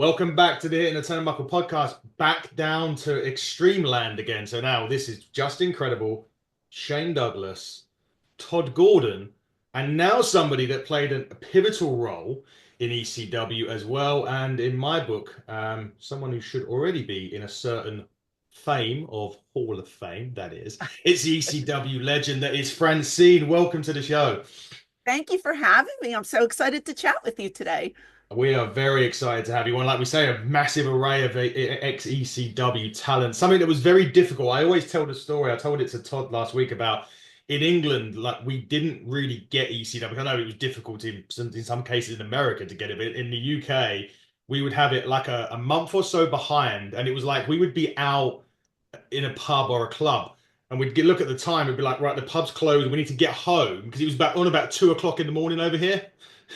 Welcome back to the Hitting The Turnbuckle podcast, back down to Extreme Land again. So now this is just incredible. Shane Douglas, Todd Gordon, and now somebody that played a pivotal role in ECW as well. And in my book, someone who should already be in a certain fame of Hall of Fame, that is. It's the ECW legend that is Francine. Welcome to the show. Thank you for having me. I'm so excited to chat with you today. We are very excited to have you on. Like we say, a massive array of ex-ECW talent. Something that was very difficult. I always tell the story. I told it to Todd last week about in England, like we didn't really get ECW. I know it was difficult in some cases in America to get it, but in the UK, we would have it like a month or so behind. And it was like we would be out in a pub or a club. And look at the time, it'd be like, right, the pub's closed. We need to get home because it was about 2 o'clock in the morning over here.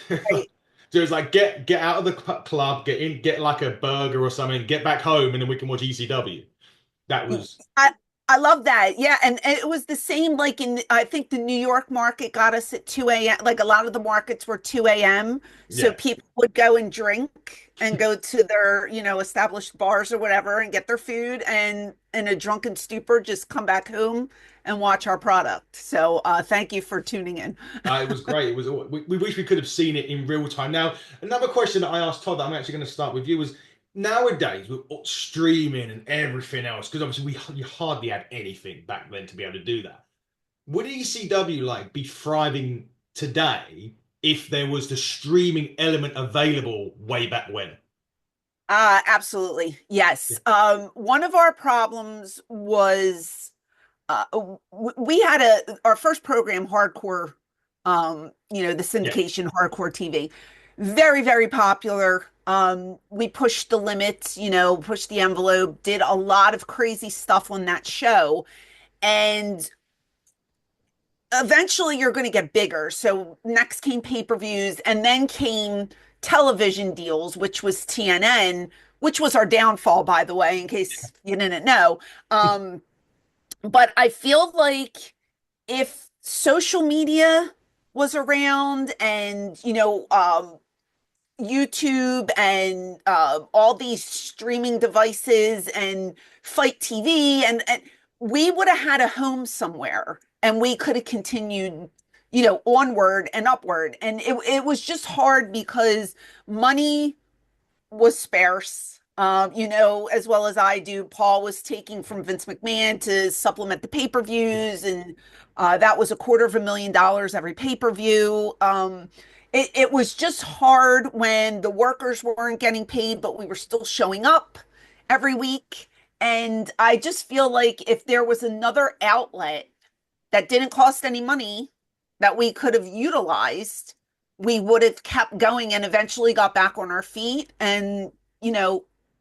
Right. So it's like get out of the club, get in, get like a burger or something, get back home, and then we can watch ECW. That was I I love that. Yeah, and it was the same like in I think the New York market got us at 2 a.m. Like a lot of the markets were 2 a.m. So yeah, people would go and drink and go to their, established bars or whatever and get their food and in a drunken stupor just come back home and watch our product. So thank you for tuning in. it was great. It was. We wish we could have seen it in real time. Now, another question that I asked Todd that I'm actually going to start with you was nowadays with streaming and everything else, because obviously you hardly had anything back then to be able to do that. Would ECW like be thriving today if there was the streaming element available way back when? Absolutely. Yes. Yeah. One of our problems was we had our first program, Hardcore, the Yeah. syndication Hardcore TV, very, very popular. We pushed the limits, pushed the envelope, did a lot of crazy stuff on that show. And eventually you're going to get bigger. So next came pay-per-views and then came television deals, which was TNN, which was our downfall, by the way, in case you didn't know. But I feel like if social media was around and, YouTube and all these streaming devices and Fight TV, and we would have had a home somewhere and we could have continued, onward and upward. And it was just hard because money was sparse. As well as I do, Paul was taking from Vince McMahon to supplement the pay-per-views, and that was $250,000 every pay-per-view. It was just hard when the workers weren't getting paid, but we were still showing up every week. And I just feel like if there was another outlet that didn't cost any money that we could have utilized, we would have kept going and eventually got back on our feet and,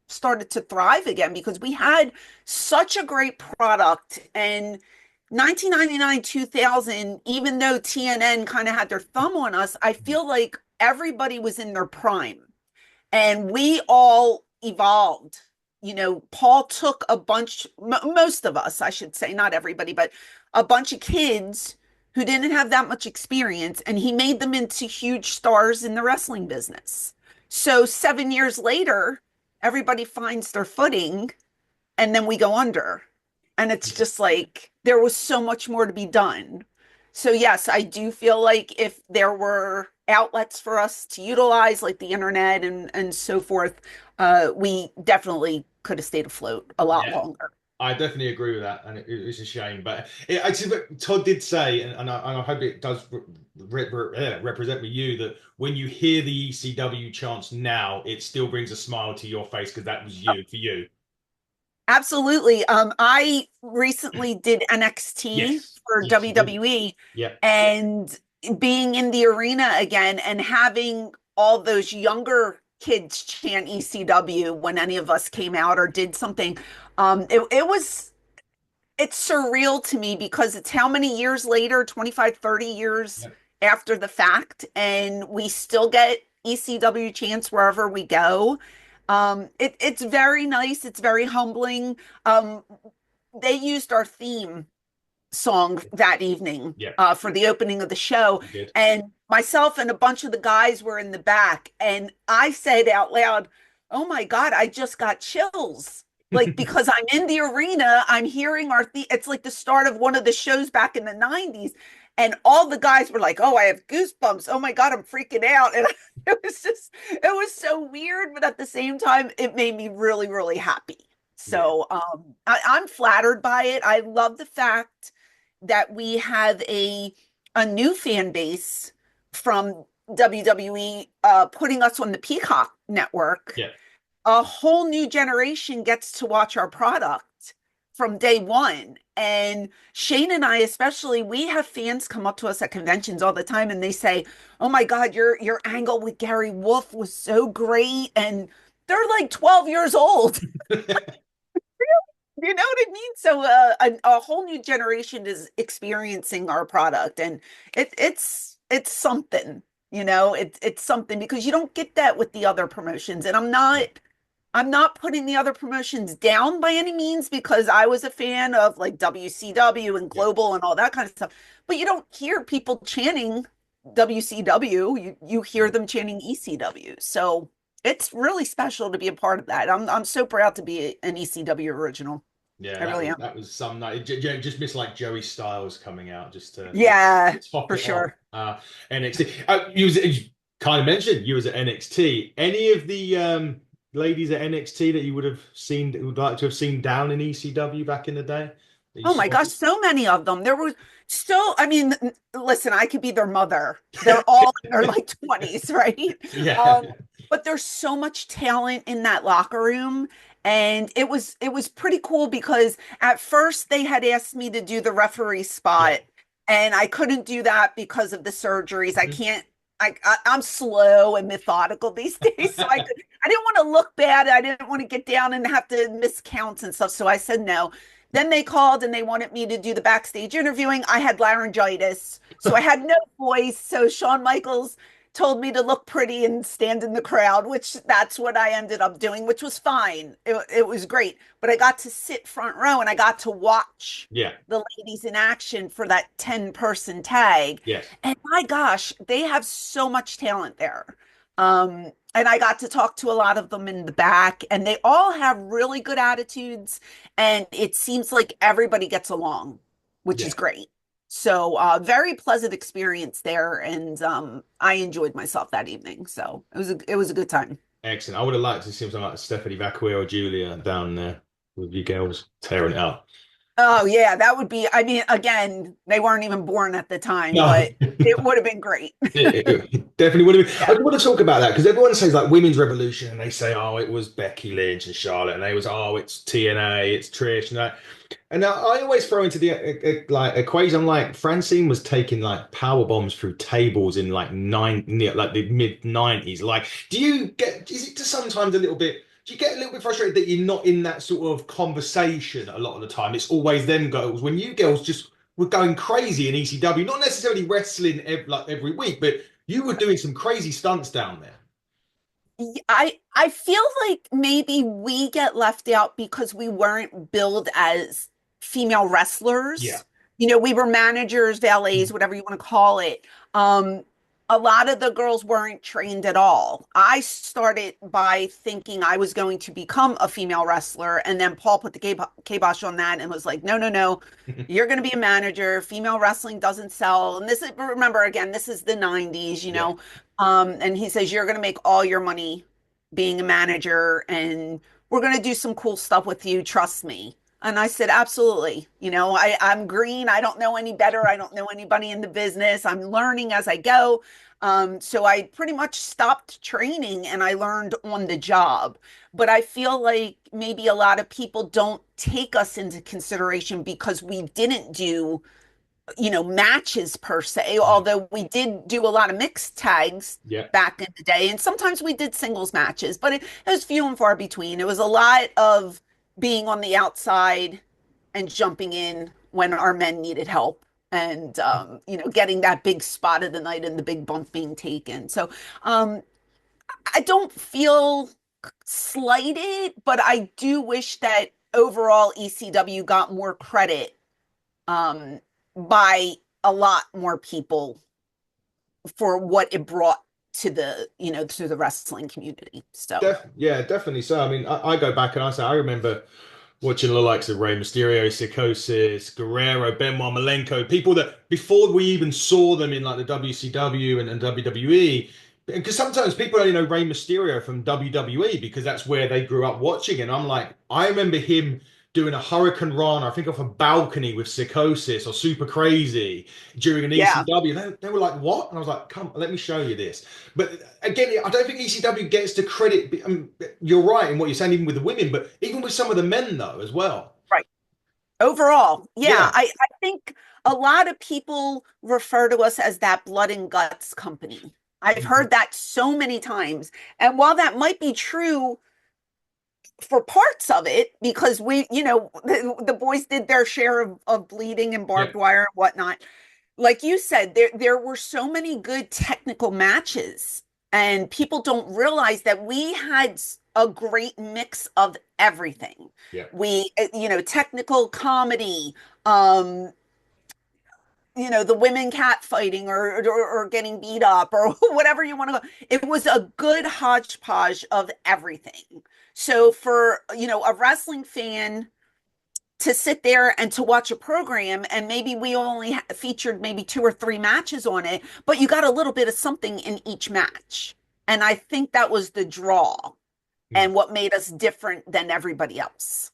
started to thrive again because we had such a great product. And 1999, 2000, even though TNN kind of had their thumb on us, I feel like everybody was in their prime and we all evolved. Paul took most of us, I should say, not everybody, but a bunch of kids who didn't have that much experience, and he made them into huge stars in the wrestling business. So 7 years later, everybody finds their footing, and then we go under. And it's just like there was so much more to be done. So yes, I do feel like if there were outlets for us to utilize, like the internet and so forth, we definitely could have stayed afloat a lot Yeah. longer. I definitely agree with that, and it's a shame. But actually, but Todd did say, and I hope it does represent with you that when you hear the ECW chants now, it still brings a smile to your face because that was you for you. Absolutely. I recently did NXT Yes, for yes, you did. WWE, Yeah, and being in the arena again and having all those younger kids chant ECW when any of us came out or did something. It's surreal to me because it's how many years later, 25, 30 years yeah, after the fact, and we still get ECW chants wherever we go. It's very nice. It's very humbling. They used our theme song that evening yeah. for the opening of the show, You did. and myself and a bunch of the guys were in the back, and I said out loud, Oh my God, I just got chills. Like because I'm in the arena, I'm hearing it's like the start of one of the shows back in the 90s. And all the guys were like, "Oh, I have goosebumps. Oh my God, I'm freaking out." And it was so weird, but at the same time, it made me really, really happy. Yeah, So I'm flattered by it. I love the fact that we have a new fan base from WWE putting us on the Peacock network. yeah. A whole new generation gets to watch our product from day one. And Shane and I, especially, we have fans come up to us at conventions all the time and they say, "Oh my God, your angle with Gary Wolf was so great." And they're like 12 years old. You know what I mean? So a whole new generation is experiencing our product, and it's something. It's something because you don't get that with the other promotions. And I'm not putting the other promotions down by any means because I was a fan of like WCW and Yeah, Global and all that kind of stuff. But you don't hear people chanting WCW. You hear them chanting ECW. So it's really special to be a part of that. I'm so proud to be an ECW original. yeah. I really am. That was some night. Just missed like Joey Styles coming out just to Yeah, top for it off. sure. NXT. You kind of mentioned you was at NXT. Any of the ladies at NXT that you would have seen, would like to have seen down in ECW back in the day that you Oh my saw? gosh, so many of them. There was I mean, listen, I could be their mother. They're all in their like 20s, right? Yeah, Um, but there's so much talent in that locker room. And it was pretty cool because at first they had asked me to do the referee yeah. spot, and I couldn't do that because of the surgeries. I Mhm. can't I'm slow and methodical these days, so I didn't want to look bad. I didn't want to get down and have to miss counts and stuff. So I said no. Then they called and they wanted me to do the backstage interviewing. I had laryngitis, so I had no voice. So Shawn Michaels told me to look pretty and stand in the crowd, which that's what I ended up doing, which was fine. It was great. But I got to sit front row and I got to watch Yeah, the ladies in action for that 10-person tag. yes, And my gosh, they have so much talent there. And I got to talk to a lot of them in the back, and they all have really good attitudes, and it seems like everybody gets along, which is yeah. great. So, very pleasant experience there, and I enjoyed myself that evening. So it was a good time. Excellent. I would have liked to see something like Stephanie Vacquer or Julia down there with you girls tearing it up. Oh yeah, that would be. I mean, again, they weren't even born at the time, No. but it would have been great. It definitely would have been. Yeah. I want to talk about that because everyone says like women's revolution and they say, oh, it was Becky Lynch and Charlotte, and they was, oh, it's TNA, it's Trish, and that. And now I always throw into the like equation. I'm like, Francine was taking like power bombs through tables in like like the mid 90s. Like, do you get? Is it just sometimes a little bit? Do you get a little bit frustrated that you're not in that sort of conversation a lot of the time? It's always them girls. When you girls just were going crazy in ECW, not necessarily wrestling like every week, but you were doing some crazy stunts down there. I feel like maybe we get left out because we weren't billed as female Yeah. wrestlers. We were managers, valets, whatever you want to call it. A lot of the girls weren't trained at all. I started by thinking I was going to become a female wrestler, and then Paul put the kibosh on that and was like, "No, no, no, you're going to be a manager. Female wrestling doesn't sell." And this is, remember, again, this is the 90s, Yeah. and he says, "You're going to make all your money being a manager, and we're going to do some cool stuff with you. Trust me." And I said, "Absolutely. I'm green. I don't know any better. I don't know anybody in the business. I'm learning as I go." So I pretty much stopped training and I learned on the job. But I feel like maybe a lot of people don't take us into consideration because we didn't do matches per se, Mm. although we did do a lot of mixed tags Yeah. back in the day. And sometimes we did singles matches, but it was few and far between. It was a lot of being on the outside and jumping in when our men needed help. And getting that big spot of the night and the big bump being taken. So I don't feel slighted, but I do wish that overall ECW got more credit by a lot more people for what it brought to the, to the wrestling community. So, Yeah, definitely so. I mean, I go back and I say I remember watching the likes of Rey Mysterio, Psychosis, Guerrero, Benoit Malenko, people that before we even saw them in like the WCW and WWE, because sometimes people only know Rey Mysterio from WWE because that's where they grew up watching. And I'm like, I remember him doing a Hurricane Rana, I think off a balcony with Psychosis or Super Crazy during an yeah, ECW. They were like, what? And I was like, come, let me show you this. But again, I don't think ECW gets the credit. You're right in what you're saying, even with the women, but even with some of the men, though, as well. right. Overall, yeah, Yeah. I think a lot of people refer to us as that blood and guts company. I've Mhm. heard that so many times. And while that might be true for parts of it, because the boys did their share of bleeding and Yeah. barbed wire and whatnot, like you said, there were so many good technical matches, and people don't realize that we had a great mix of everything. Yeah. We, technical comedy, um, the women cat fighting or getting beat up or whatever you want to go. It was a good hodgepodge of everything. So for, a wrestling fan to sit there and to watch a program and maybe we only featured maybe two or three matches on it, but you got a little bit of something in each match. And I think that was the draw Mm. and what made us different than everybody else.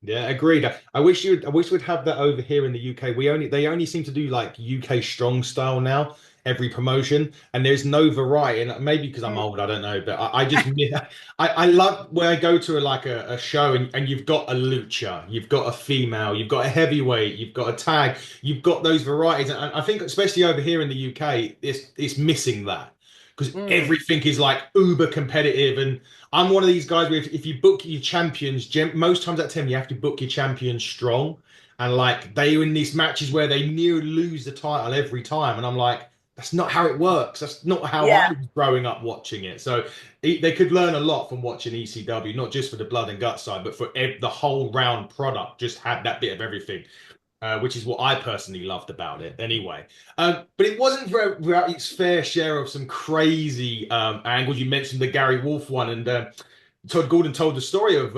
Yeah, agreed. I wish we'd have that over here in the UK. They only seem to do like UK strong style now, every promotion, and there's no variety. And maybe because I'm Mm. old, I don't know, but I just I love when I go to a show and you've got a lucha, you've got a female, you've got a heavyweight, you've got a tag, you've got those varieties, and I think especially over here in the UK, it's missing that because Mm. everything is like uber competitive and I'm one of these guys where if you book your champions, most times out of 10, you have to book your champions strong. And like they are in these matches where they nearly lose the title every time. And I'm like, that's not how it works. That's not how I Yeah. was growing up watching it. So they could learn a lot from watching ECW, not just for the blood and guts side, but for the whole round product. Just had that bit of everything, which is what I personally loved about it anyway. But it wasn't without its fair share of some crazy angles. You mentioned the Gary Wolf one, and Todd Gordon told the story of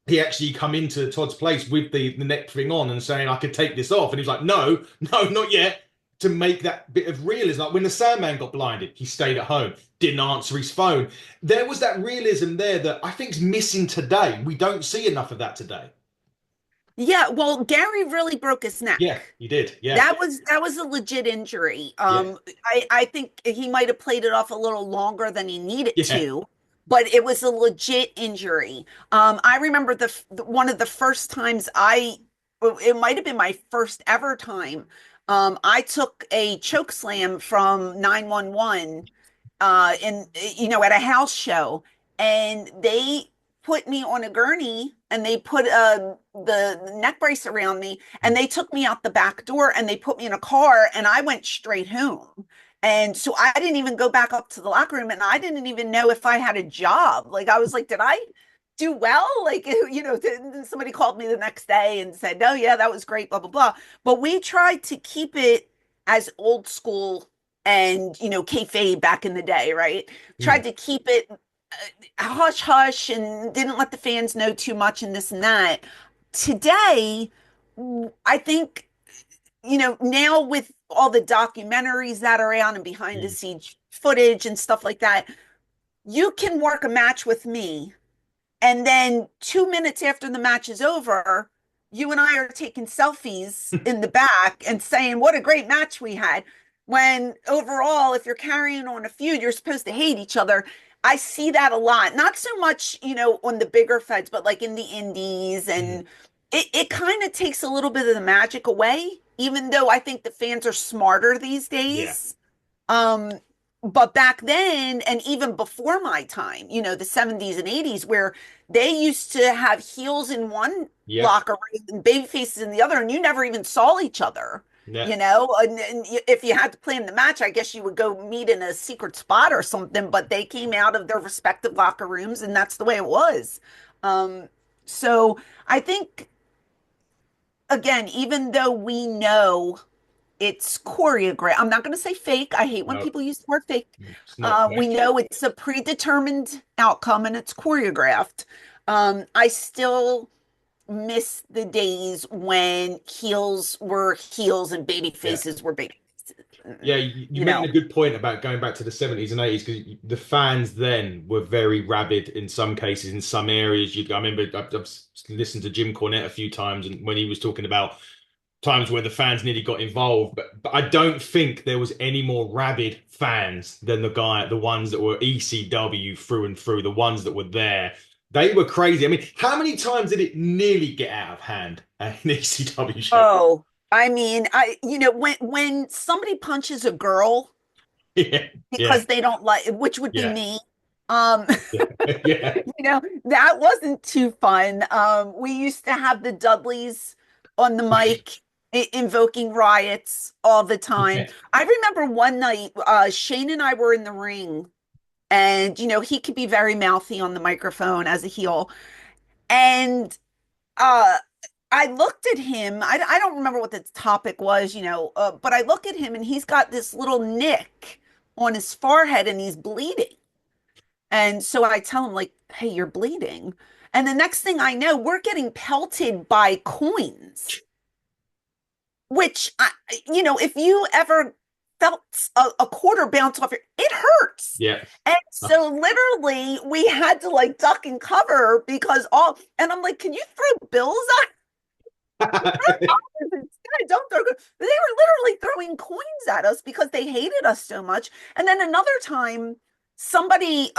he actually come into Todd's place with the neck thing on and saying, I could take this off. And he's like, no, no, not yet. To make that bit of realism. Like when the Sandman got blinded, he stayed at home, didn't answer his phone. There was that realism there that I think is missing today. We don't see enough of that today. Yeah, well, Gary really broke his Yeah, neck. he did. Yeah, That was a legit injury. yeah, I think he might have played it off a little longer than he needed yeah. to, but it was a legit injury. I remember one of the first times it might have been my first ever time. I took a choke slam from 911 at a house show, and they put me on a gurney and they put the neck brace around me and they took me out the back door and they put me in a car and I went straight home. And so I didn't even go back up to the locker room and I didn't even know if I had a job. Like I was like, did I do well? Like, somebody called me the next day and said, "No, yeah, that was great, blah, blah, blah." But we tried to keep it as old school and, kayfabe back in the day, right? Mm, Tried to keep it hush hush and didn't let the fans know too much and this and that. Today, I think, now with all the documentaries that are out and behind the mm. scenes footage and stuff like that, you can work a match with me. And then 2 minutes after the match is over, you and I are taking selfies in the back and saying, what a great match we had. When overall, if you're carrying on a feud, you're supposed to hate each other. I see that a lot. Not so much, on the bigger feds, but like in the indies. Mm. And it kind of takes a little bit of the magic away, even though I think the fans are smarter these Yeah, days. Um, but back then, and even before my time, the 70s and 80s, where they used to have heels in one yeah, locker room and baby faces in the other, and you never even saw each other, yeah. and if you had to plan the match, I guess you would go meet in a secret spot or something, but they came out of their respective locker rooms, and that's the way it was. Um, so I think, again, even though we know it's choreographed. I'm not going to say fake. I hate when No, people use the word fake. it's not We fake. know it's a predetermined outcome and it's choreographed. I still miss the days when heels were heels and baby Yeah. faces were baby faces. Yeah, you You mentioned know, a good point about going back to the 70s and 80s because the fans then were very rabid in some cases, in some areas. I remember I've listened to Jim Cornette a few times and when he was talking about times where the fans nearly got involved, but I don't think there was any more rabid fans than the ones that were ECW through and through, the ones that were there. They were crazy. I mean, how many times did it nearly get out of hand at an ECW show? oh, I mean, when somebody punches a girl Yeah, yeah, because they don't like, which would be yeah, me, um, yeah, yeah, that wasn't too fun. We used to have the Dudleys on the mic invoking riots all the time. yeah. I remember one night, Shane and I were in the ring, and he could be very mouthy on the microphone as a heel. And uh, I looked at him. I don't remember what the topic was, but I look at him and he's got this little nick on his forehead and he's bleeding. And so I tell him, like, hey, you're bleeding. And the next thing I know, we're getting pelted by coins, which, if you ever felt a quarter bounce off it hurts. Yeah. And so literally we had to like duck and cover because and I'm like, can you throw bills instead? Don't throw. They were literally throwing coins at us because they hated us so much. And then another time, somebody,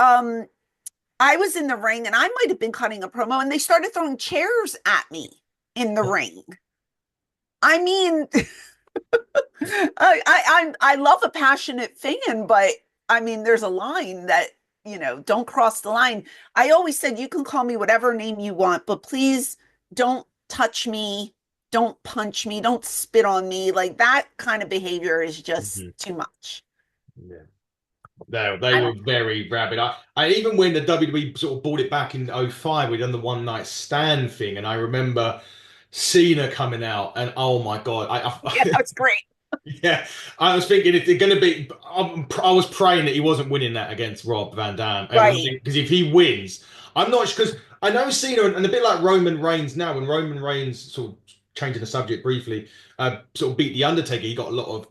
I was in the ring and I might have been cutting a promo, and they started throwing chairs at me in the ring. I mean, I love a passionate fan, but I mean, there's a line that don't cross the line. I always said you can call me whatever name you want, but please don't touch me, don't punch me, don't spit on me. Like that kind of behavior is just Mhm. too much. Yeah. No, they I were don't. very rabid. I even when the WWE sort of brought it back in '05, we'd done the one night stand thing, and I remember Cena coming out, and oh my God, Yeah, that's great. yeah, I was thinking if they're going to be, I was praying that he wasn't winning that against Rob Van Dam, Right, because if he wins, I'm not sure because I know Cena and a bit like Roman Reigns now, when Roman Reigns sort of changing the subject briefly, sort of beat the Undertaker, he got a lot of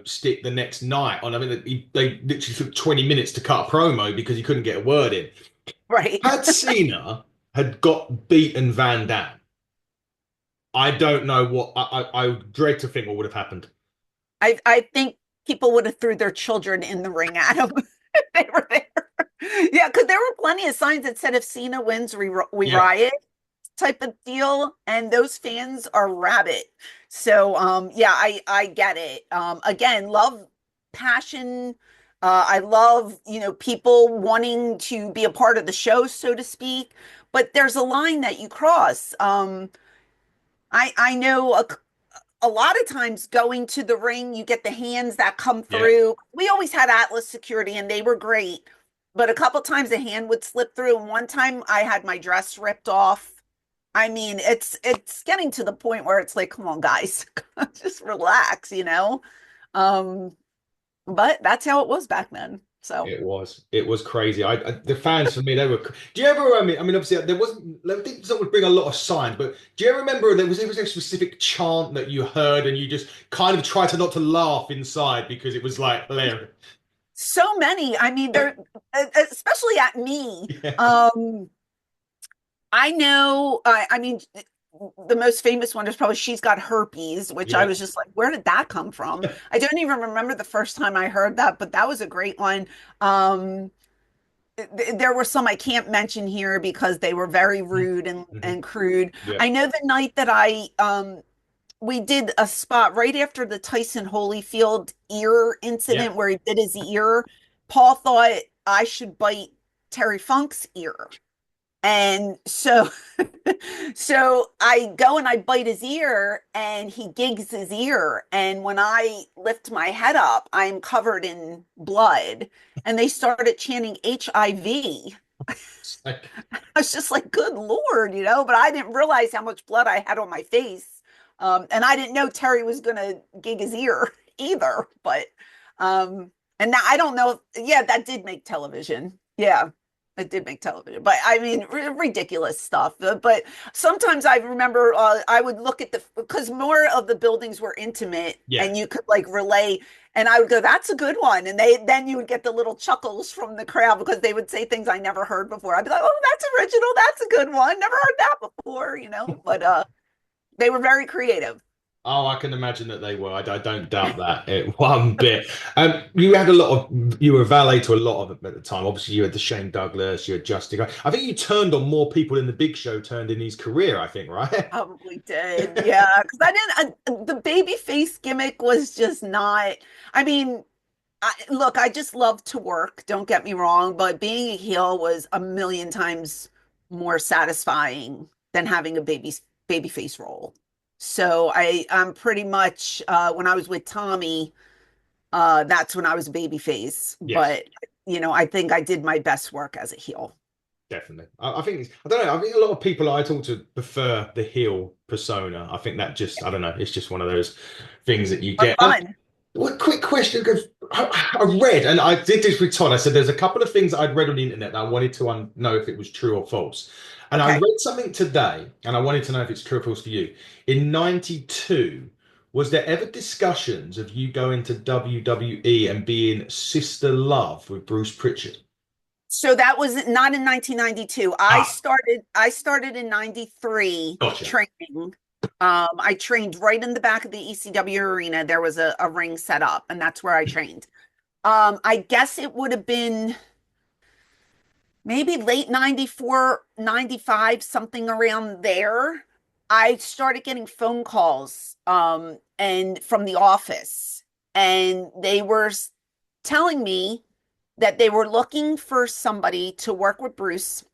stick the next night on. I mean, they literally took 20 minutes to cut a promo because he couldn't get a word in. right. Had Cena had got beaten Van Dam, I don't know what I dread to think what would have happened. I think people would have threw their children in the ring at him if they were there. Yeah, because there were plenty of signs that said if Cena wins, we Yeah. riot type of deal, and those fans are rabid. So yeah, I get it. Again, love passion. I love, people wanting to be a part of the show, so to speak. But there's a line that you cross. I know a lot of times going to the ring, you get the hands that come Yeah. through. We always had Atlas security and they were great. But a couple times a hand would slip through. And one time I had my dress ripped off. I mean, it's getting to the point where it's like, come on, guys, just relax. Um, but that's how it was back then. So It was crazy. The fans for me, they were. Do you ever? I mean, obviously there wasn't. I think someone would bring a lot of signs, but do you ever remember there was a specific chant that you heard and you just kind of tried to not to laugh inside because it was like hilarious. so many. I mean, they're especially at me. Yeah, I know, I mean, the most famous one is probably She's Got Herpes, which I yeah, was just like, where did that come from? I don't even remember the first time I heard that, but that was a great one. Um, there were some I can't mention here because they were very rude mhm, and crude. yeah, I know the night that we did a spot right after the Tyson Holyfield ear yeah. incident where he did his ear. Paul thought I should bite Terry Funk's ear. And so, so I go and I bite his ear and he gigs his ear. And when I lift my head up, I'm covered in blood. And they started chanting HIV. It's like, I was just like, good Lord, but I didn't realize how much blood I had on my face And I didn't know Terry was going to gig his ear either. But and now I don't know. Yeah, that did make television. Yeah, it did make television. But I mean, ridiculous stuff. But sometimes I remember I would look at the because more of the buildings were intimate, Yeah. and you could like relay. And I would go, "That's a good one," and they then you would get the little chuckles from the crowd because they would say things I never heard before. I'd be like, "Oh, that's original. That's a good one. Never heard that before," you know. But they were very creative. Oh, I can imagine that they were. I don't doubt that one bit. You had a lot of, you were valet to a lot of them at the time. Obviously, you had the Shane Douglas, you had Justin. I think you turned on more people in the Big Show turned in his career, I think, right? Probably did. Yeah, because I didn't, the baby face gimmick was just not, I mean, look, I just love to work, don't get me wrong, but being a heel was a million times more satisfying than having a baby face role. So I'm pretty much when I was with Tommy, that's when I was a baby face. Yes. But I think I did my best work as a heel. Definitely. I think I don't know. I think a lot of people I talk to prefer the heel persona. I think that just, I don't know, it's just one of those things that you But get. fun. What quick question? Because I read, and I did this with Todd. I said there's a couple of things I'd read on the internet that I wanted to know if it was true or false. And I Okay. read something today, and I wanted to know if it's true or false for you. In '92, was there ever discussions of you going to WWE and being Sister Love with Bruce Pritchard? So that was not in 1992. Ah, I started in 93 gotcha. training. I trained right in the back of the ECW arena. There was a ring set up, and that's where I trained. I guess it would have been maybe late 94, 95, something around there. I started getting phone calls and from the office, and they were telling me that they were looking for somebody to work with Bruce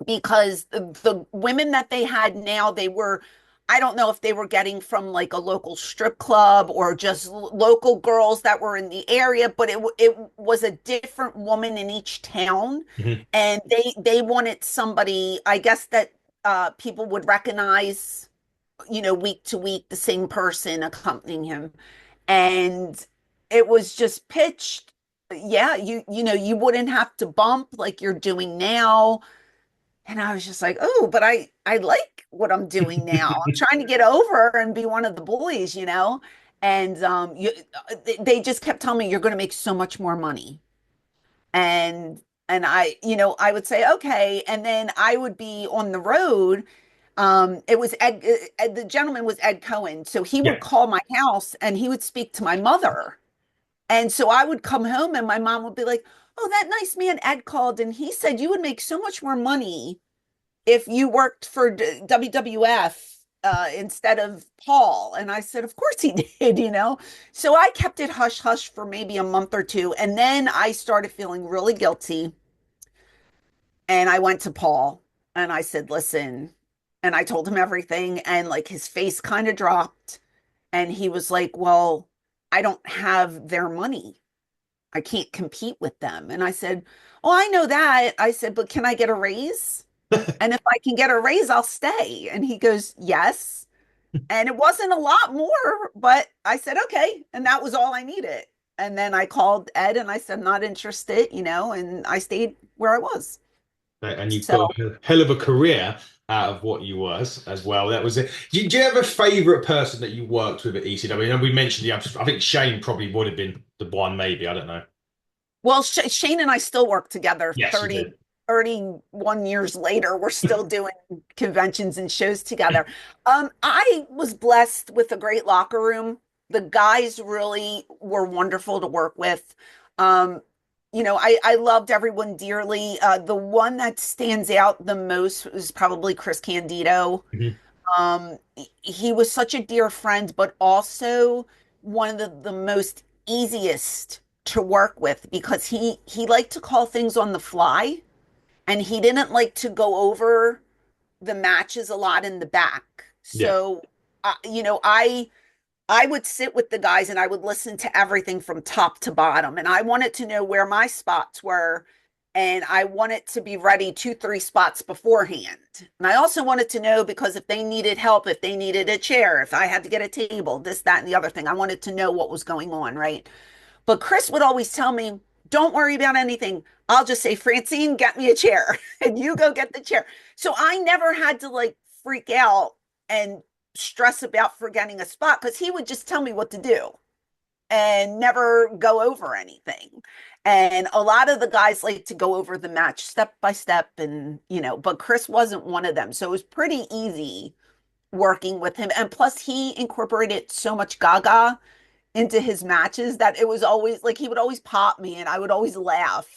because the women that they had now, they were, I don't know if they were getting from like a local strip club or just local girls that were in the area, but it was a different woman in each town, Mhm. and they wanted somebody, I guess that people would recognize, week to week the same person accompanying him, and it was just pitched. Yeah, you wouldn't have to bump like you're doing now. And I was just like, oh, but I like what I'm doing now. I'm trying to get over and be one of the boys, you know? And they just kept telling me you're going to make so much more money. And I would say, okay. And then I would be on the road. It was the gentleman was Ed Cohen. So he would Yeah. call my house and he would speak to my mother. And so I would come home and my mom would be like, oh, that nice man Ed called and he said you would make so much more money if you worked for WWF instead of Paul. And I said, of course he did, you know? So I kept it hush hush for maybe a month or two. And then I started feeling really guilty. And I went to Paul and I said, listen, and I told him everything. And like his face kind of dropped. And he was like, well, I don't have their money. I can't compete with them. And I said, oh, I know that. I said, but can I get a raise? And if I can get a raise, I'll stay. And he goes, yes. And it wasn't a lot more, but I said, okay. And that was all I needed. And then I called Ed and I said, not interested, and I stayed where I was. And you've So, got a hell of a career out of what you was as well. That was it. Do you have a favorite person that you worked with at ECW? And we mentioned, yeah, I think Shane probably would have been the one, maybe. I don't know. well, Shane and I still work together Yes, you do. 31 years later. We're still doing conventions and shows together. I was blessed with a great locker room. The guys really were wonderful to work with. Um, I loved everyone dearly. The one that stands out the most is probably Chris Candido. Mhm. He was such a dear friend, but also one of the most easiest to work with because he liked to call things on the fly and he didn't like to go over the matches a lot in the back. Yeah. So, I would sit with the guys and I would listen to everything from top to bottom, and I wanted to know where my spots were. and I want it to be ready 2, 3 spots beforehand. And I also wanted to know because if they needed help, if they needed a chair, if I had to get a table, this, that, and the other thing, I wanted to know what was going on, right? But Chris would always tell me, don't worry about anything. I'll just say, Francine, get me a chair and you go get the chair. So I never had to like freak out and stress about forgetting a spot because he would just tell me what to do and never go over anything. And a lot of the guys like to go over the match step by step and, but Chris wasn't one of them. So it was pretty easy working with him. And plus, he incorporated so much gaga into his matches that it was always like he would always pop me and I would always laugh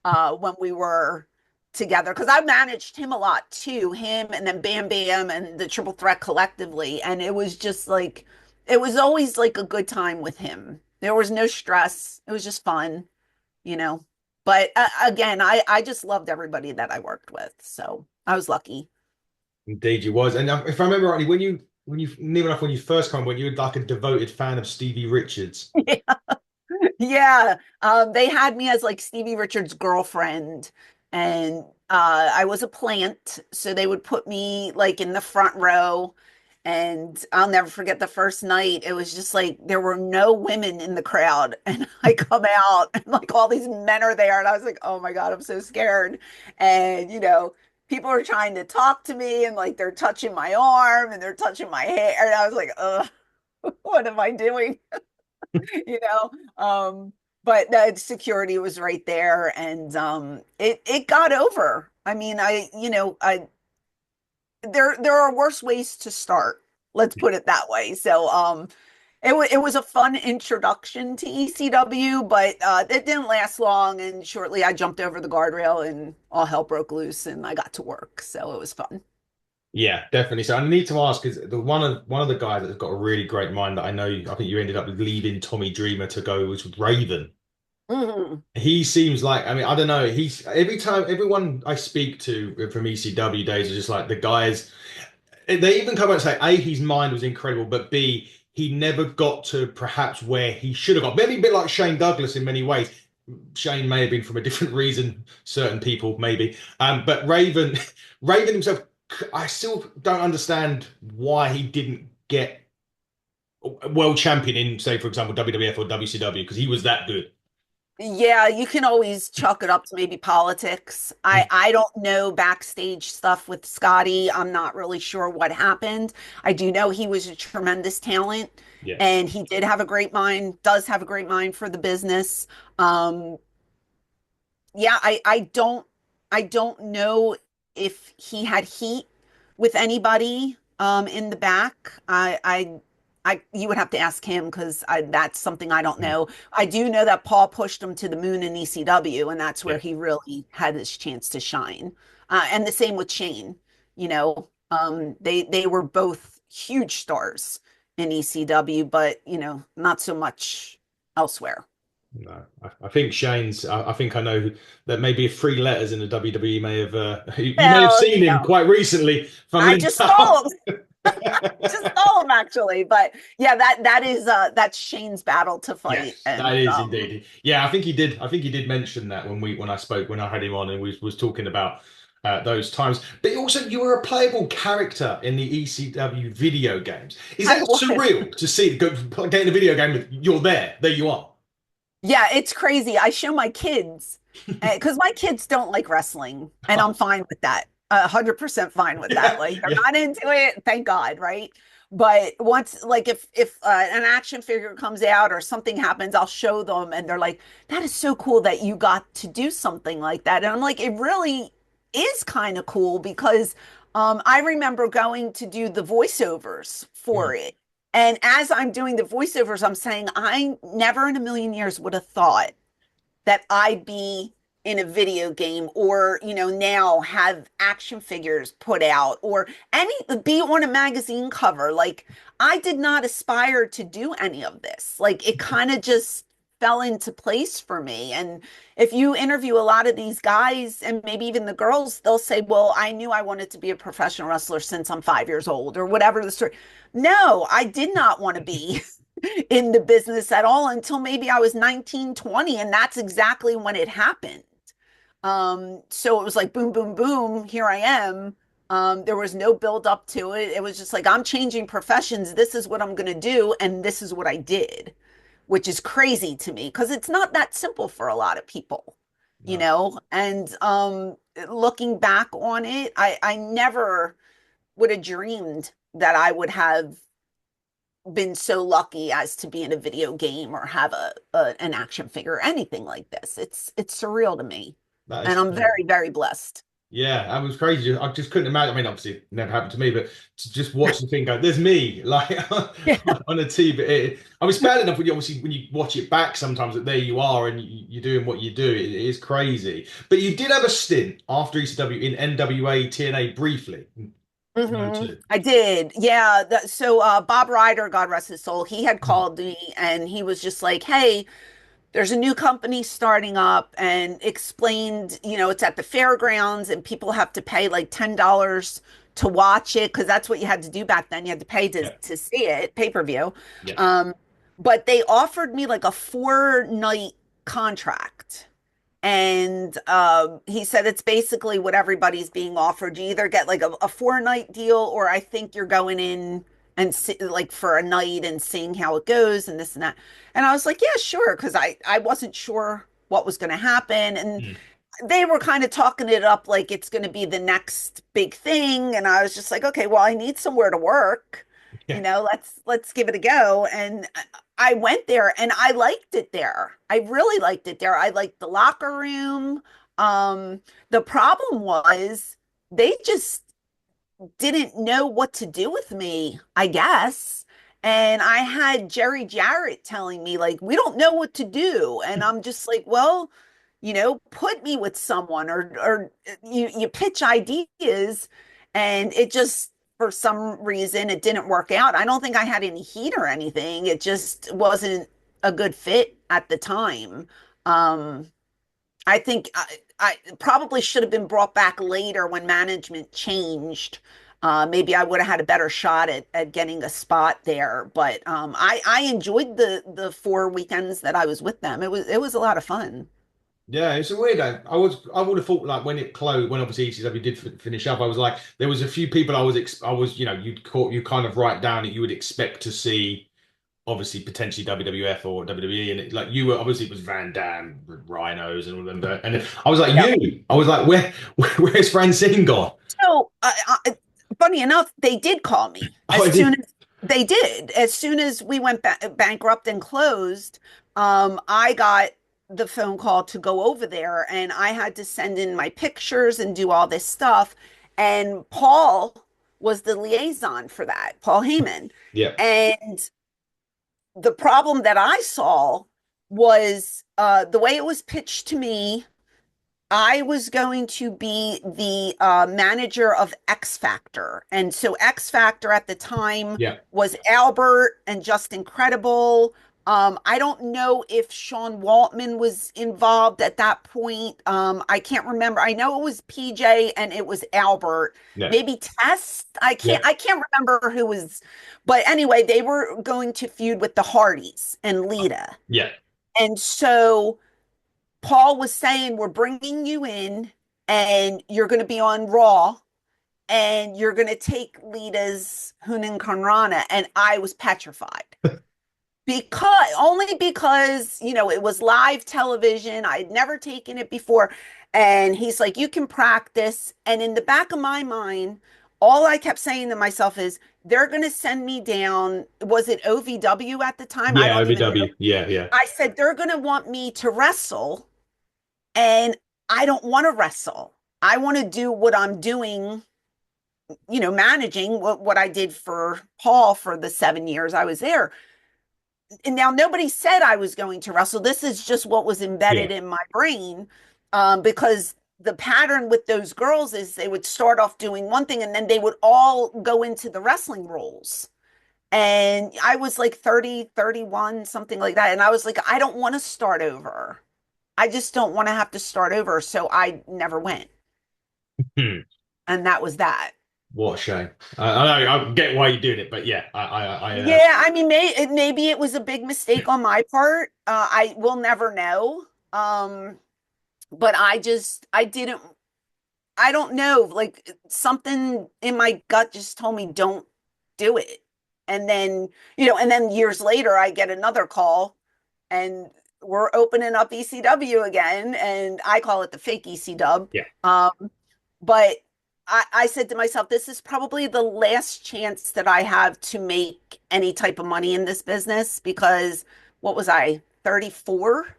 when we were together because I managed him a lot too, him and then Bam Bam and the Triple Threat collectively. And it was just like, it was always like a good time with him. There was no stress. It was just fun, you know. But again, I just loved everybody that I worked with. So I was lucky. Indeed, you was. And if I remember rightly, when you near enough when you first come, when you were like a devoted fan of Stevie Richards. Yeah, they had me as like Stevie Richards' girlfriend, and I was a plant, so they would put me like in the front row. And I'll never forget the first night. It was just like there were no women in the crowd, and I come out and like all these men are there, and I was like, "Oh my God, I'm so scared." And people are trying to talk to me, and like they're touching my arm and they're touching my hair, and I was like, "Ugh, what am I doing?" you know but the security was right there and it got over. I mean, I there are worse ways to start, let's put it that way. So it was a fun introduction to ECW, but it didn't last long, and shortly I jumped over the guardrail and all hell broke loose and I got to work, so it was fun. Yeah, definitely. So I need to ask is the one of the guys that's got a really great mind that I know I think you ended up leaving Tommy Dreamer to go was Raven. Mhm. He seems like I mean I don't know he's every time everyone I speak to from ECW days are just like the guys they even come out and say A his mind was incredible but B he never got to perhaps where he should have got maybe a bit like Shane Douglas in many ways. Shane may have been from a different reason, certain people maybe. But Raven, Raven himself, I still don't understand why he didn't get world champion in, say, for example, WWF or WCW because he was that good. Yeah, you can always chalk it up to maybe politics. I don't know backstage stuff with Scotty. I'm not really sure what happened. I do know he was a tremendous talent Yes. and he did have a great mind, does have a great mind for the business. Um, yeah, I don't know if he had heat with anybody in the back. You would have to ask him because that's something I don't Mm. know. I do know that Paul pushed him to the moon in ECW, and that's where Yeah. he really had his chance to shine. And the same with Shane. They were both huge stars in ECW, but not so much elsewhere. No, I think Shane's. I think I know that maybe three letters in the WWE may have. You may have Well, seen him quite recently, I funnily just enough. saw him. Just saw him actually, but yeah, that's Shane's battle to fight, Yes, and that is indeed. Yeah, I think he did. I think he did mention that when I had him on and we was talking about those times. But also, you were a playable character in the ECW video games. Is I that was. surreal to see get in a video game with you're there you are. Yeah, it's crazy. I show my kids because my kids don't like wrestling, and I'm fine with that. 100% fine with that. Yeah, Like they're yeah, not into it, thank God, right? But once, like, if an action figure comes out or something happens, I'll show them, and they're like, "That is so cool that you got to do something like that." And I'm like, "It really is kind of cool because I remember going to do the voiceovers for Mm, it." And as I'm doing the voiceovers, I'm saying, I never in a million years would have thought that I'd be in a video game or, now have action figures put out or be on a magazine cover. Like, I did not aspire to do any of this. Like, it kind of just fell into place for me. And if you interview a lot of these guys and maybe even the girls, they'll say, well, I knew I wanted to be a professional wrestler since I'm 5 years old or whatever the story. No, I did not want to be in the business at all until maybe I was 19, 20, and that's exactly when it happened. So it was like boom, boom, boom, here I am. There was no build up to it. It was just like, I'm changing professions. This is what I'm going to do. And this is what I did, which is crazy to me because it's not that simple for a lot of people, you No. know? And looking back on it, I never would have dreamed that I would have been so lucky as to be in a video game or have an action figure or anything like this. It's surreal to me. That And is I'm crazy. very, very blessed. Yeah, that was crazy. I just couldn't imagine. I mean, obviously, it never happened to me, but to just watch the thing go, "There's me," like Yeah. on a TV. I mean, it's bad enough when you obviously when you watch it back sometimes that there you are and you're doing what you do. It is crazy. But you did have a stint after ECW in NWA TNA briefly. No, too. I did. Yeah. So Bob Ryder, God rest his soul, he had Hmm. called me and he was just like, hey, there's a new company starting up and explained, it's at the fairgrounds and people have to pay like $10 to watch it because that's what you had to do back then. You had to pay to Yeah, see it, pay-per-view. yeah, Um, but they offered me like a 4 night contract. And he said it's basically what everybody's being offered. You either get like a 4 night deal, or I think you're going in and like for a night and seeing how it goes and this and that. And I was like, yeah, sure, because I wasn't sure what was going to happen. And mm, they were kind of talking it up like it's going to be the next big thing, and I was just like, okay, well, I need somewhere to work, yeah, let's give it a go. And I went there and I liked it there. I really liked it there. I liked the locker room. The problem was they just didn't know what to do with me, I guess. And I had Jerry Jarrett telling me, like, we don't know what to do. And I'm just like, well, put me with someone, or you pitch ideas, and it just for some reason it didn't work out. I don't think I had any heat or anything. It just wasn't a good fit at the time. Um, I think I probably should have been brought back later when management changed. Maybe I would have had a better shot at getting a spot there. But I enjoyed the 4 weekends that I was with them. It was a lot of fun. yeah. It's a weird. I would have thought like when it closed, when obviously ECW did finish up, I was like, there was a few people I was, you kind of write down that you would expect to see obviously potentially WWF or WWE, and like you were obviously it was Van Dam, Rhinos, and all them. And I was like, Yeah. I was like, where's Francine gone? So, funny enough, they did call me Oh, I did. as soon as we went bankrupt and closed. I got the phone call to go over there, and I had to send in my pictures and do all this stuff. And Paul was the liaison for that, Paul Heyman. Yeah, And the problem that I saw was the way it was pitched to me. I was going to be the manager of X Factor. And so X Factor at the time yeah, was Albert and Just Incredible. I don't know if Sean Waltman was involved at that point. I can't remember. I know it was PJ and it was Albert. yeah, Maybe Test. I yeah, can't remember who was, but anyway, they were going to feud with the Hardys and Lita. yeah. And so Paul was saying, we're bringing you in and you're going to be on Raw and you're going to take Lita's Hunan Kanrana. And I was petrified only because, it was live television. I'd never taken it before. And he's like, you can practice. And in the back of my mind, all I kept saying to myself is, they're going to send me down. Was it OVW at the time? I Yeah, don't even know. OVW. Yeah, yeah, I said, they're going to want me to wrestle and I don't want to wrestle. I want to do what I'm doing, managing what I did for Paul for the 7 years I was there. And now nobody said I was going to wrestle. This is just what was yeah. embedded in my brain, because the pattern with those girls is they would start off doing one thing and then they would all go into the wrestling roles. And I was like 30, 31, something like that. And I was like, I don't want to start over. I just don't want to have to start over. So I never went. Hmm. And that was that. What a shame. I know I get why you're doing it, but yeah, Yeah, I mean, maybe it was a big mistake on my part. I will never know. Um, But I didn't, I don't know, like something in my gut just told me don't do it. And then, and then years later, I get another call and we're opening up ECW again. And I call it the fake ECW. Yeah. But I said to myself, this is probably the last chance that I have to make any type of money in this business because what was I, 34?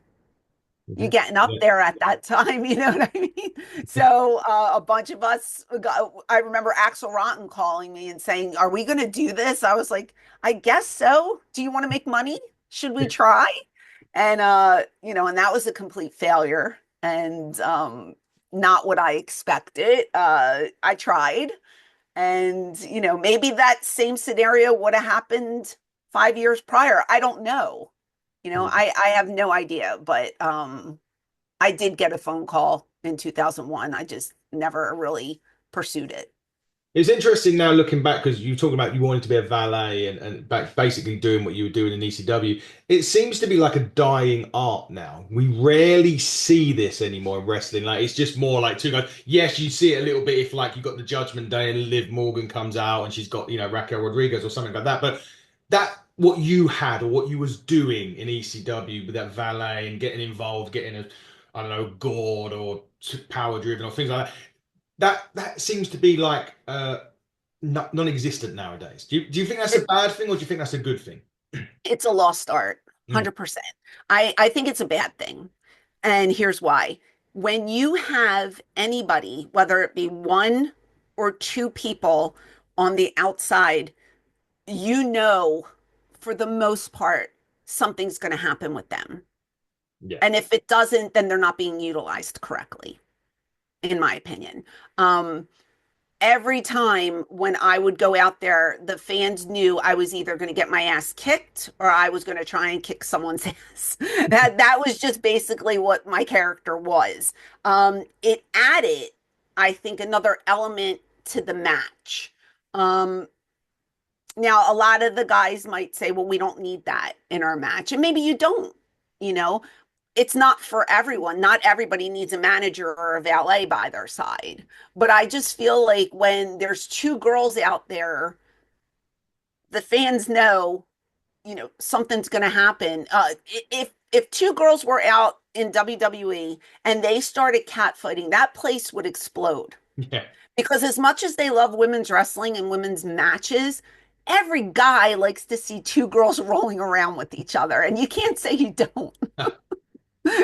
You're Mhm. getting up Yeah. there at that time, you know what I mean? So a bunch of us got, I remember Axel Rotten calling me and saying, "Are we going to do this?" I was like, "I guess so. Do you want to make money? Should we try?" And and that was a complete failure and not what I expected. I tried, and maybe that same scenario would have happened 5 years prior. I don't know. I have no idea, but I did get a phone call in 2001. I just never really pursued it. It's interesting now looking back because you talking about you wanted to be a valet and basically doing what you were doing in ECW. It seems to be like a dying art now. We rarely see this anymore in wrestling. Like it's just more like two guys. Yes, you see it a little bit if like you got the Judgment Day and Liv Morgan comes out and she's got Raquel Rodriguez or something like that. But that what you had or what you was doing in ECW with that valet and getting involved, getting a I don't know gored or power driven or things like that that seems to be like non-existent nowadays. Do you think that's a It, bad thing or do you think that's a good thing? it's a lost art, Mm, 100%. I think it's a bad thing. And here's why. When you have anybody, whether it be one or two people on the outside, for the most part, something's going to happen with them. yeah, And if it doesn't, then they're not being utilized correctly, in my opinion. Every time when I would go out there, the fans knew I was either going to get my ass kicked or I was going to try and kick someone's ass. That was just basically what my character was. It added, I think, another element to the match. Um, Now, a lot of the guys might say, well, we don't need that in our match. And maybe you don't, you know, it's not for everyone. Not everybody needs a manager or a valet by their side. But I just feel like when there's two girls out there, the fans know, something's going to happen. If two girls were out in WWE and they started catfighting, that place would explode. yeah. Because as much as they love women's wrestling and women's matches, every guy likes to see two girls rolling around with each other, and you can't say you don't.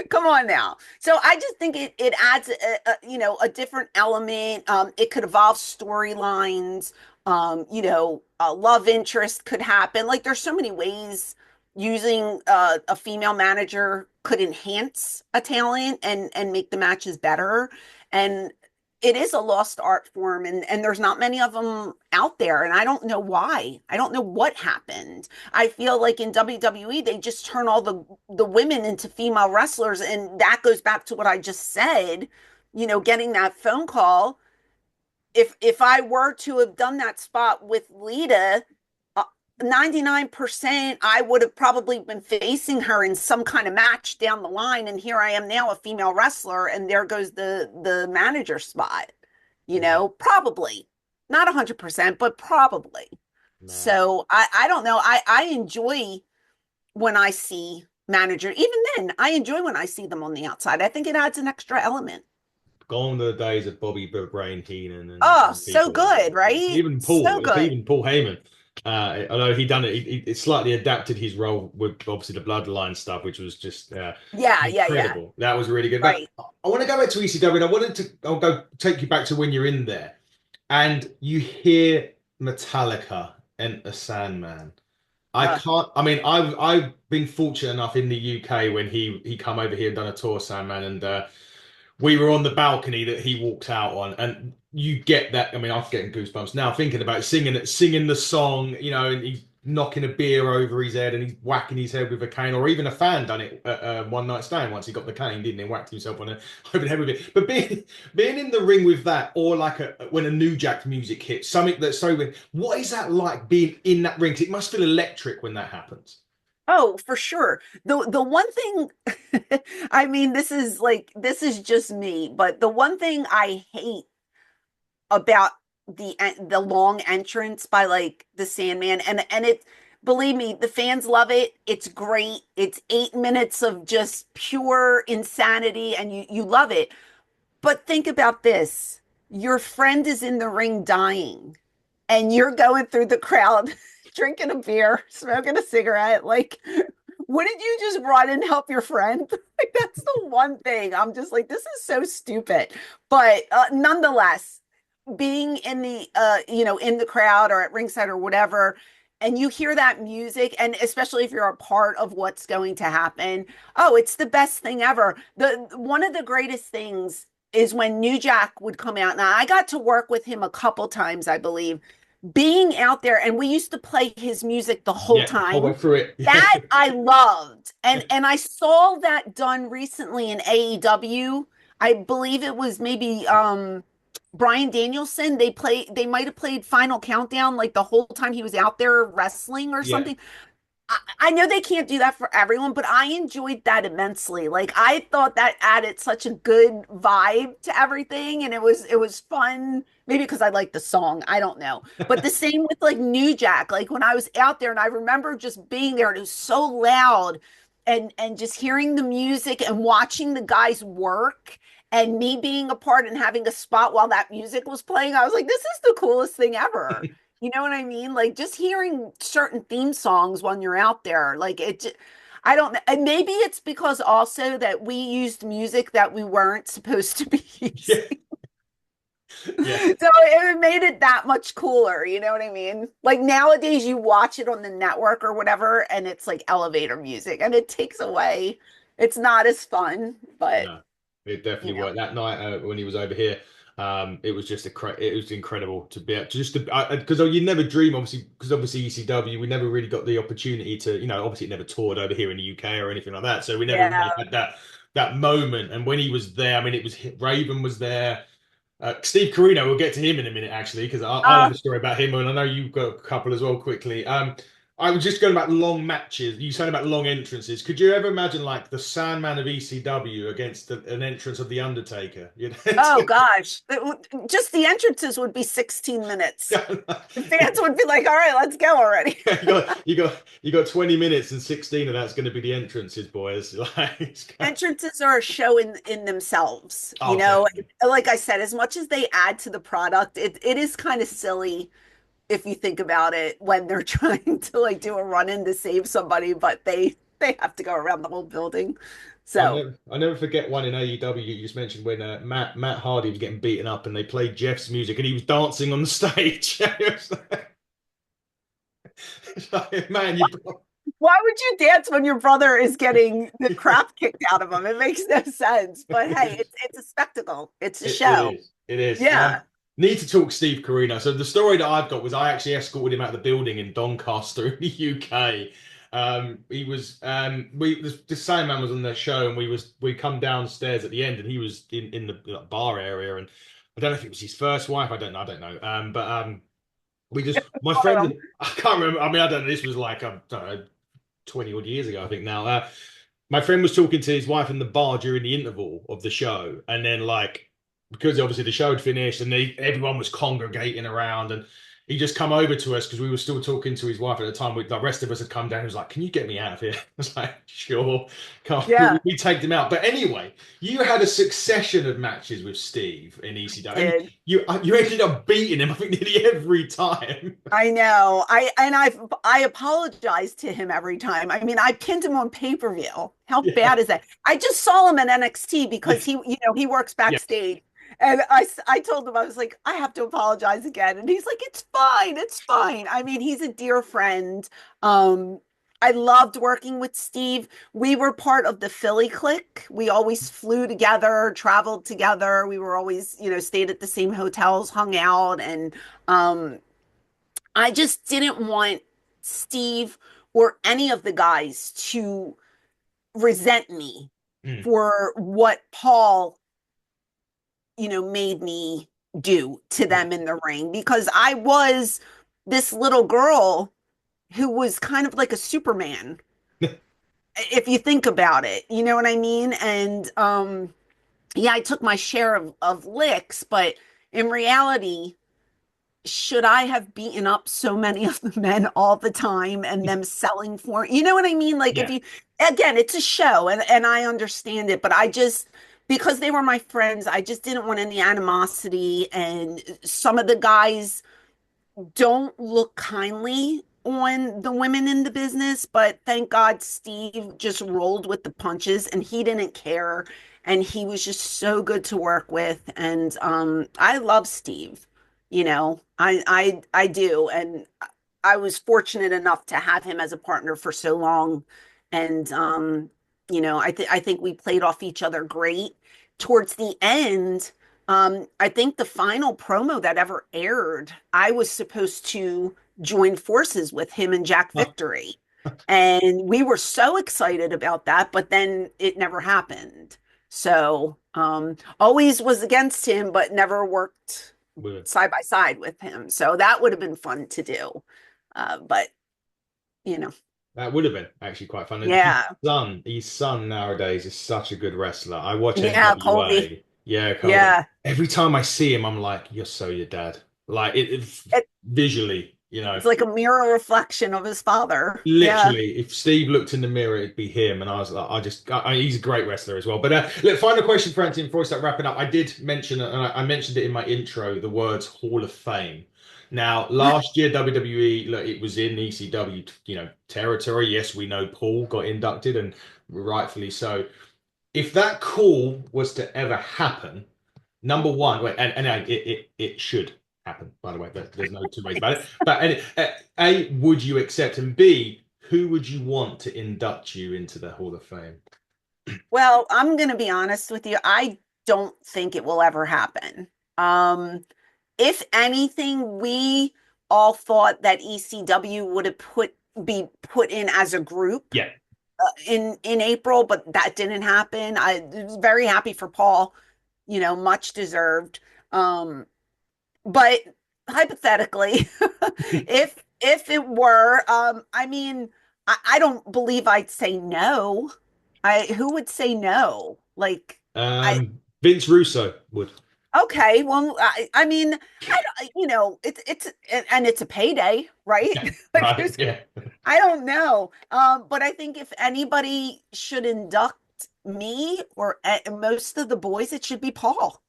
Come on now. So I just think it adds a different element. It could evolve storylines. A love interest could happen. Like there's so many ways using a female manager could enhance a talent and make the matches better. And it is a lost art form, and there's not many of them out there. And I don't know why. I don't know what happened. I feel like in WWE they just turn all the women into female wrestlers, and that goes back to what I just said. Getting that phone call. If I were to have done that spot with Lita, 99% I would have probably been facing her in some kind of match down the line, and here I am now, a female wrestler, and there goes the manager spot. Yeah, Probably not 100%, but probably. man. So I don't know. I enjoy when I see manager. Even then, I enjoy when I see them on the outside. I think it adds an extra element. Gone are the days of Bobby Brain Heenan Oh, and so people like good, that. right? So good. Even Paul Heyman. Although he done it, he slightly adapted his role with obviously the Bloodline stuff, which was just Yeah, yeah, yeah. incredible. That was really good. But Right. I want to go back to ECW, and I'll go take you back to when you're in there, and you hear Metallica Enter Sandman. I Uh, can't. I mean, I've been fortunate enough in the UK when he come over here and done a tour, Sandman, and we were on the balcony that he walked out on, and you get that. I mean, I'm getting goosebumps now thinking about it, singing the song, and he's knocking a beer over his head and he's whacking his head with a cane, or even a fan done it at One Night Stand once. He got the cane, didn't he? Whacked himself over the head with it. But being in the ring with that, or like when a New Jack music hits, something that's so. What is that like being in that ring? 'Cause it must feel electric when that happens. Oh, for sure. The one thing, I mean, this is just me, but the one thing I hate about the long entrance by like the Sandman, and it, believe me, the fans love it. It's great. It's 8 minutes of just pure insanity, and you love it. But think about this. Your friend is in the ring dying, and you're going through the crowd drinking a beer, smoking a cigarette. Like, wouldn't you just run and help your friend? Like, that's the one thing. I'm just like, this is so stupid. But nonetheless, being in the in the crowd or at ringside or whatever, and you hear that music, and especially if you're a part of what's going to happen, oh, it's the best thing ever. The One of the greatest things is when New Jack would come out. Now, I got to work with him a couple times, I believe, being out there, and we used to play his music the whole Yeah, whole way time. through it. That Yeah. I loved. And I saw that done recently in AEW. I believe it was maybe Brian Danielson. They might have played Final Countdown like the whole time he was out there wrestling or Yeah. something. I know they can't do that for everyone, but I enjoyed that immensely. Like, I thought that added such a good vibe to everything, and it was fun. Maybe because I like the song, I don't know. But the same with like New Jack. Like when I was out there, and I remember just being there, and it was so loud, and just hearing the music and watching the guys work, and me being a part and having a spot while that music was playing. I was like, this is the coolest thing ever. You know what I mean? Like just hearing certain theme songs when you're out there, like I don't know. And maybe it's because also that we used music that we weren't supposed to be Yeah. using. Yeah. So it made it that much cooler. You know what I mean? Like nowadays you watch it on the network or whatever, and it's like elevator music and it takes away. It's not as fun, but No, it definitely you know, worked that night when he was over here. It was just it was incredible to be able to just because you never dream, obviously, because obviously ECW, we never really got the opportunity to, obviously it never toured over here in the UK or anything like that, so we never really yeah. had that moment. And when he was there, I mean, it was Raven was there. Steve Corino, we'll get to him in a minute, actually, because I'll have Uh, a story about him, and I know you've got a couple as well quickly. I was just going about long matches. You said about long entrances. Could you ever imagine like the Sandman of ECW against an entrance of the Undertaker? oh gosh, just the entrances would be 16 minutes. The fans would be like, "All right, let's go already." You got 20 minutes and 16 of that's going to be the entrances, boys. Entrances are a show in themselves, you Oh, know. definitely. Like I said, as much as they add to the product, it is kind of silly if you think about it when they're trying to like do a run in to save somebody, but they have to go around the whole building. So I never forget one in AEW you just mentioned when Matt Hardy was getting beaten up and they played Jeff's music and he was dancing on the stage. It's like, man, you why would you dance when your brother is getting the crap kicked out of him? It makes no sense. But hey, it's a spectacle. It's a it show. is. It is. Yeah. Need to talk Steve Corino. So the story that I've got was I actually escorted him out of the building in Doncaster in the UK. He was the same man was on the show and we come downstairs at the end and he was in the bar area and I don't know if it was his first wife. I don't know. But we just my One of them. friend I can't remember. I mean I don't know. This was like I don't know 20 odd years ago I think now. My friend was talking to his wife in the bar during the interval of the show, and then like because obviously the show had finished and everyone was congregating around, and he just come over to us because we were still talking to his wife at the time. The rest of us had come down. He was like, "Can you get me out of here?" I was like, "Sure." Come, Yeah, we take him out. But anyway, you had a succession of matches with Steve in ECW, and did. you ended up beating him. I think nearly every time. I know. I apologize to him every time. I mean, I pinned him on pay-per-view. How Yeah, bad is that? I just saw him in NXT yeah, because he works yeah. backstage. And I told him, I was like, I have to apologize again. And he's like, it's fine, it's fine. I mean, he's a dear friend. Um, I loved working with Steve. We were part of the Philly clique. We always flew together, traveled together. We were always, stayed at the same hotels, hung out, and I just didn't want Steve or any of the guys to resent me Mm, for what Paul, made me do to mm. them in the ring because I was this little girl who was kind of like a Superman. if you think about it, you know what I mean? And yeah, I took my share of licks, but in reality, should I have beaten up so many of the men all the time and them selling for, you know what I mean? Like if Yeah. you, again, it's a show and I understand it, but I just, because they were my friends, I just didn't want any animosity. And some of the guys don't look kindly on the women in the business, but thank God Steve just rolled with the punches and he didn't care. And he was just so good to work with. And I love Steve, I do. And I was fortunate enough to have him as a partner for so long. And I think we played off each other great. Towards the end, I think the final promo that ever aired, I was supposed to join forces with him and Jack Victory. And we were so excited about that, but then it never happened. So, always was against him, but never worked Weird. side by side with him. So that would have been fun to do. But, you know, That would have been actually quite fun. And yeah. his son nowadays is such a good wrestler. I watch Yeah, Colby. NWA. Yeah, Colby. Yeah. Every time I see him, I'm like, you're so your dad. Like It, visually, it's like a mirror reflection of his father. Yeah. literally, if Steve looked in the mirror, it'd be him. And I was like, he's a great wrestler as well. But look, final question, Francine, before I start wrapping up. I did mention, and I mentioned it in my intro, the words Hall of Fame. Now, last year, WWE, look, it was in ECW, territory. Yes, we know Paul got inducted, and rightfully so. If that call was to ever happen, number one, wait, and it should happen, by the way. There's no two ways about it. But A, would you accept? And B, who would you want to induct you into the Hall of Fame? Well, I'm going to be honest with you. I don't think it will ever happen. Um, if anything, we all thought that ECW would have be put in as a group Yeah. in April, but that didn't happen. I was very happy for Paul, much deserved. But hypothetically, if it were, I mean, I don't believe I'd say no. I Who would say no? Like I Vince Russo would. Okay, well, I mean, and it's a payday, right? Yeah. Like, Right. Yeah. I don't know, but I think if anybody should induct me or most of the boys, it should be Paul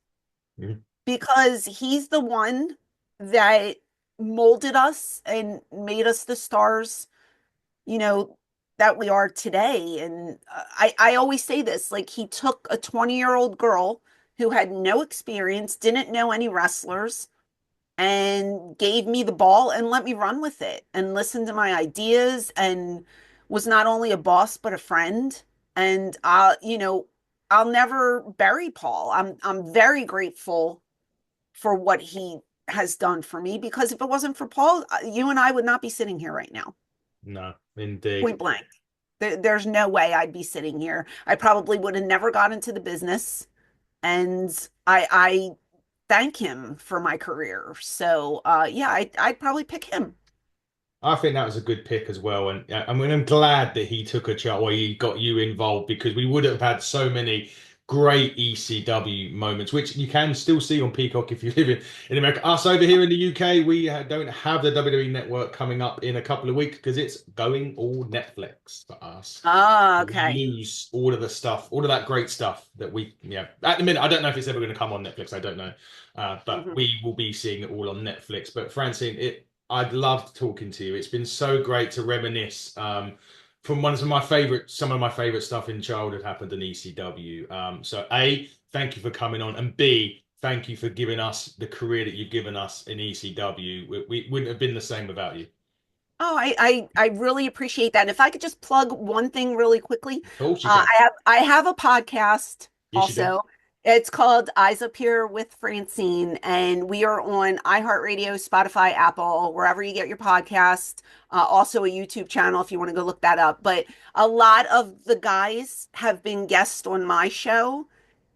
Mhm. because he's the one that molded us and made us the stars, you know, that we are today. And I always say this, like he took a 20-year-old girl who had no experience, didn't know any wrestlers, and gave me the ball and let me run with it and listen to my ideas and was not only a boss but a friend. And I'll never bury Paul. I'm very grateful for what he has done for me because if it wasn't for Paul, you and I would not be sitting here right now. No, indeed. Point blank. There's no way I'd be sitting here. I probably would have never got into the business. And I thank him for my career. So yeah, I'd probably pick him. I think that was a good pick as well, and I mean, I'm glad that he took a chance or he got you involved because we would have had so many great ECW moments, which you can still see on Peacock if you live in America. Us over here in the UK, we don't have the WWE network coming up in a couple of weeks because it's going all Netflix for us. Ah, okay. We lose all of the stuff, all of that great stuff that at the minute, I don't know if it's ever going to come on Netflix. I don't know. But Mhm. we will be seeing it all on Netflix. But Francine, I'd loved talking to you. It's been so great to reminisce from some of my favorite stuff in childhood happened in ECW. So A, thank you for coming on, and B, thank you for giving us the career that you've given us in ECW. We wouldn't have been the same without you. Oh, I really appreciate that. And if I could just plug one thing really quickly, Of course you can. I have a podcast Yes, you do. also. It's called Eyes Up Here with Francine, and we are on iHeartRadio, Spotify, Apple, wherever you get your podcast. Also a YouTube channel if you want to go look that up. But a lot of the guys have been guests on my show,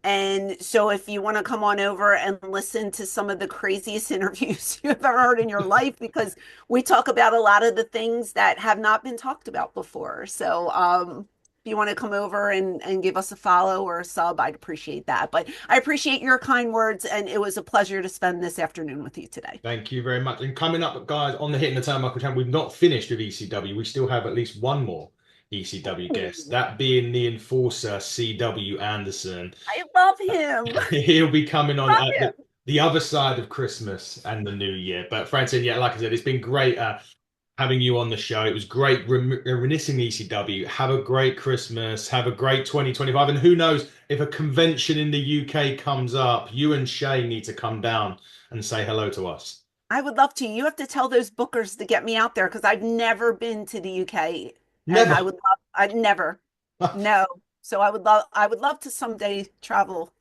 And so if you want to come on over and listen to some of the craziest interviews you've ever heard in your life, because we talk about a lot of the things that have not been talked about before. So if you want to come over and give us a follow or a sub, I'd appreciate that. But I appreciate your kind words, and it was a pleasure to spend this afternoon with you today. Thank you very much. And coming up, guys, on the Hitting the Turnbuckle channel, we've not finished with ECW. We still have at least one more ECW guest, Ooh, that being the enforcer, CW Anderson. I love him. He'll be coming on Love at him. the other side of Christmas and the New Year. But Francine, yeah, like I said, it's been great having you on the show. It was great reminiscing ECW. Have a great Christmas. Have a great 2025. And who knows, if a convention in the UK comes up, you and Shay need to come down and say hello to us. I would love to. You have to tell those bookers to get me out there because I've never been to the UK, and I Never. would love, I'd never, no. So I would love to someday travel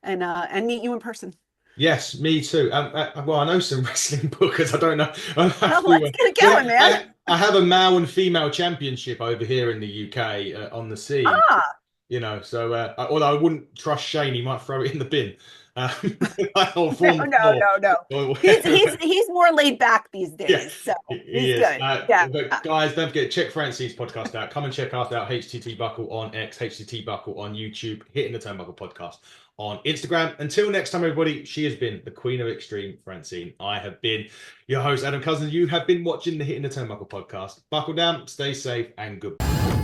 and meet you in person. Yes, me too. Well, I know some wrestling bookers. I don't know. I have Well, to. let's get it going, man. I have a male and female championship over here in the UK on the scene. Ah, You know, so although I wouldn't trust Shane, he might throw it in the bin um, or no, form the no, floor. no, no. Or He's whatever. more laid back these Yeah, days, so he he's is. good. Yeah. But guys, don't forget, check Francine's podcast out. Come and check us out, HTT Buckle on X, HTT Buckle on YouTube, Hitting the Turnbuckle podcast on Instagram. Until next time, everybody, she has been the Queen of Extreme, Francine. I have been your host, Adam Cousins. You have been watching the Hitting the Turnbuckle podcast. Buckle down, stay safe, and goodbye.